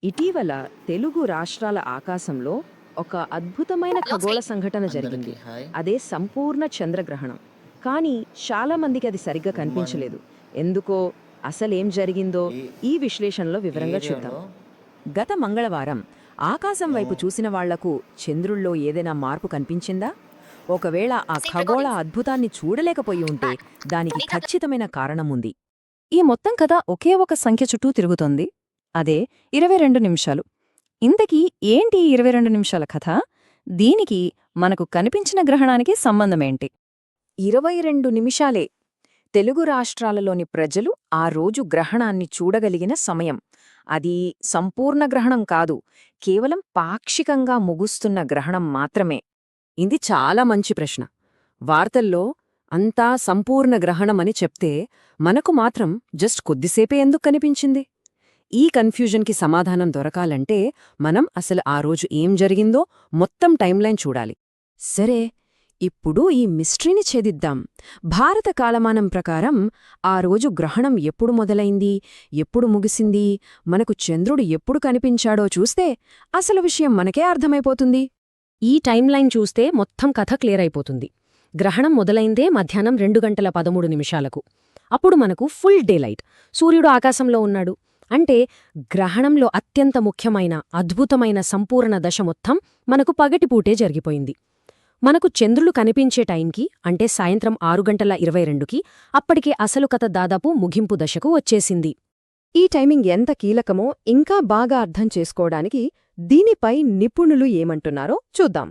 ఇటీవల తెలుగు రాష్ట్రాల ఆకాశంలో ఒక అద్భుతమైన ఖగోళ సంఘటన అందరికీ జరిగింది. హాయ్. అదే సంపూర్ణ చంద్రగ్రహణం. కానీ చాలా మందికి అది సరిగ్గా గుడ్ మార్నింగ్. కనిపించలేదు. ఎందుకో, అసలేం జరిగిందో ఈ ఈ విశ్లేషణలో వివరంగా చూద్దాం. ఏరియాలో గత మంగళవారం ఆకాశం వైపు చూసిన వాళ్లకు చంద్రుల్లో ఏదైనా మార్పు కనిపించిందా? ఒకవేళ ఆ ఖగోళ అద్భుతాన్ని చూడలేకపోయి ఉంటే దానికి ఖచ్చితమైన కారణముంది. ఈ మొత్తం కథ ఒకే ఒక సంఖ్య చుట్టూ తిరుగుతోంది. అదే 22 నిమిషాలు. ఇంతకీ ఏంటి ఈ 22 నిమిషాల కథ? దీనికి మనకు కనిపించిన గ్రహణానికి సంబంధమేంటి? 22 నిమిషాలే తెలుగు రాష్ట్రాలలోని ప్రజలు ఆ రోజు గ్రహణాన్ని చూడగలిగిన సమయం. అది సంపూర్ణ గ్రహణం కాదు, కేవలం పాక్షికంగా ముగుస్తున్న గ్రహణం మాత్రమే. ఇది చాలా మంచి ప్రశ్న. వార్తల్లో అంతా సంపూర్ణ గ్రహణమని చెప్తే మనకు మాత్రం జస్ట్ కొద్దిసేపే ఎందుకు కనిపించింది? ఈ కన్ఫ్యూజన్కి సమాధానం దొరకాలంటే మనం అసలు ఆ రోజు ఏం జరిగిందో మొత్తం టైంలైన్ చూడాలి. సరే, ఇప్పుడు ఈ మిస్టరీని ఛేదిద్దాం. భారత కాలమానం ప్రకారం ఆ రోజు గ్రహణం ఎప్పుడు మొదలైంది, ఎప్పుడు ముగిసింది, మనకు చంద్రుడు ఎప్పుడు కనిపించాడో చూస్తే అసలు విషయం మనకే అర్థమైపోతుంది. ఈ టైంలైన్ చూస్తే మొత్తం కథ క్లియర్ అయిపోతుంది. గ్రహణం మొదలైందే మధ్యాహ్నం 2:13 అప్పుడు మనకు ఫుల్ డే లైట్. సూర్యుడు ఆకాశంలో ఉన్నాడు. అంటే గ్రహణంలో అత్యంత ముఖ్యమైన, అద్భుతమైన సంపూర్ణ దశ మొత్తం మనకు పగటిపూటే జరిగిపోయింది. మనకు చంద్రులు కనిపించే టైంకి, అంటే సాయంత్రం 6:22కి అప్పటికే అసలు కథ దాదాపు ముగింపు దశకు వచ్చేసింది. ఈ టైమింగ్ ఎంత కీలకమో ఇంకా బాగా అర్థం చేసుకోవడానికి దీనిపై నిపుణులు ఏమంటున్నారో చూద్దాం.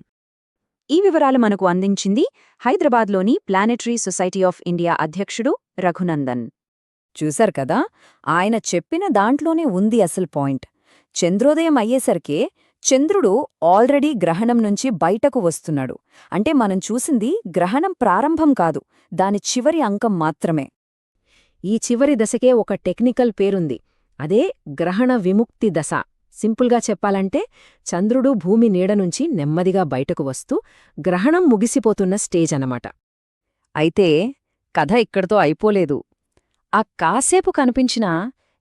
ఈ వివరాలు మనకు అందించింది హైదరాబాద్లోని ప్లానెటరీ సొసైటీ ఆఫ్ ఇండియా అధ్యక్షుడు రఘునందన్. చూశారు కదా, ఆయన చెప్పిన దాంట్లోనే ఉంది అసలు పాయింట్. చంద్రోదయం అయ్యేసరికే చంద్రుడు ఆల్రెడీ గ్రహణం నుంచి బయటకు వస్తున్నాడు. అంటే మనం చూసింది గ్రహణం ప్రారంభం కాదు, దాని చివరి అంకం మాత్రమే. ఈ చివరి దశకే ఒక టెక్నికల్ పేరుంది. అదే గ్రహణ విముక్తి దశ. సింపుల్గా చెప్పాలంటే చంద్రుడు భూమి నీడ నుంచి నెమ్మదిగా బయటకు వస్తూ గ్రహణం ముగిసిపోతున్న స్టేజ్ అనమాట. అయితే కథ ఇక్కడితో అయిపోలేదు. ఆ కాసేపు కనిపించిన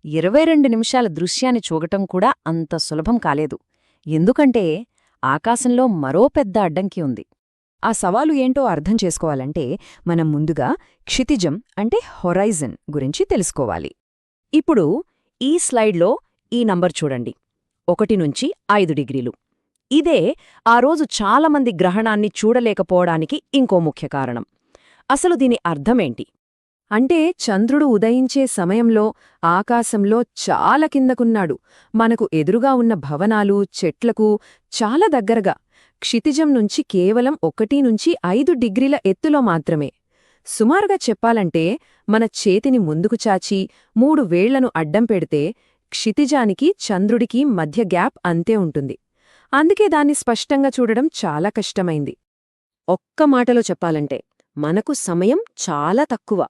22 నిమిషాల దృశ్యాన్ని చూడటం కూడా అంత సులభం కాలేదు. ఎందుకంటే ఆకాశంలో మరో పెద్ద అడ్డంకి ఉంది. ఆ సవాలు ఏంటో అర్థం చేసుకోవాలంటే మనం ముందుగా క్షితిజం అంటే హొరైజన్ గురించి తెలుసుకోవాలి. ఇప్పుడు ఈ స్లైడ్లో ఈ నంబర్ చూడండి, 1 నుంచి 5 డిగ్రీలు. ఇదే ఆ రోజు చాలామంది గ్రహణాన్ని చూడలేకపోవడానికి ఇంకో ముఖ్య కారణం. అసలు దీని అర్థమేంటి? అంటే చంద్రుడు ఉదయించే సమయంలో ఆకాశంలో చాలా కిందకున్నాడు. మనకు ఎదురుగా ఉన్న భవనాలు, చెట్లకు చాలా దగ్గరగా. క్షితిజం నుంచి కేవలం 1 నుంచి 5 డిగ్రీల ఎత్తులో మాత్రమే. సుమారుగా చెప్పాలంటే మన చేతిని ముందుకు చాచి 3 వేళ్లను అడ్డం పెడితే క్షితిజానికి చంద్రుడికి మధ్య గ్యాప్ అంతే ఉంటుంది. అందుకే దాన్ని స్పష్టంగా చూడడం చాలా కష్టమైంది. ఒక్క మాటలో చెప్పాలంటే మనకు సమయం చాలా తక్కువ.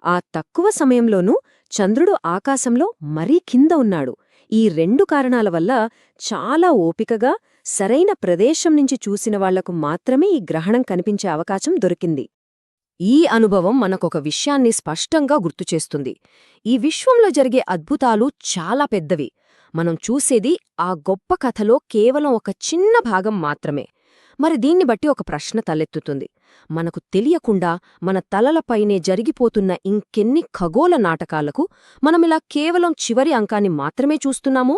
ఆ తక్కువ సమయంలోనూ చంద్రుడు ఆకాశంలో మరీ కింద ఉన్నాడు. ఈ 2 కారణాల వల్ల చాలా ఓపికగా సరైన ప్రదేశం నుంచి చూసిన వాళ్లకు మాత్రమే ఈ గ్రహణం కనిపించే అవకాశం దొరికింది. ఈ అనుభవం మనకొక విషయాన్ని స్పష్టంగా గుర్తుచేస్తుంది. ఈ విశ్వంలో జరిగే అద్భుతాలు చాలా పెద్దవి. మనం చూసేది ఆ గొప్ప కథలో కేవలం ఒక చిన్న భాగం మాత్రమే. మరి దీన్ని బట్టి ఒక ప్రశ్న తలెత్తుతుంది. మనకు తెలియకుండా మన తలలపైనే జరిగిపోతున్న ఇంకెన్ని ఖగోళ నాటకాలకు మనమిలా కేవలం చివరి అంకాన్ని మాత్రమే చూస్తున్నామో?